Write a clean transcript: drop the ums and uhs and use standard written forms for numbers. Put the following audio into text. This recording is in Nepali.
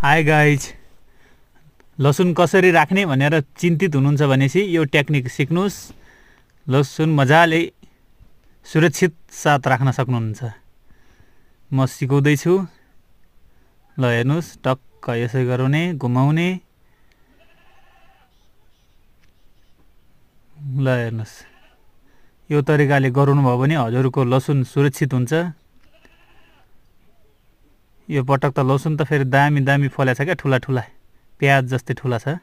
हाई गाइज, लसुन कसरी राख्ने भनेर चिन्तित हुनुहुन्छ भनेपछि यो टेक्निक सिक्नुस्। लसुन मजाले सुरक्षित साथ राख्न सक्नुहुन्छ। म सिकाउँदैछु। ल हेर्नुस्, टक्क यसै गराउने, घुमाउने। ल हेर्नुस्, यो तरिकाले गराउनुभयो भने हजुरको लसुन सुरक्षित हुन्छ। यो पटक त लसुन त फेरि दामी दामी फलेछ क्या, ठुला ठुला प्याज जस्तै ठुला छ।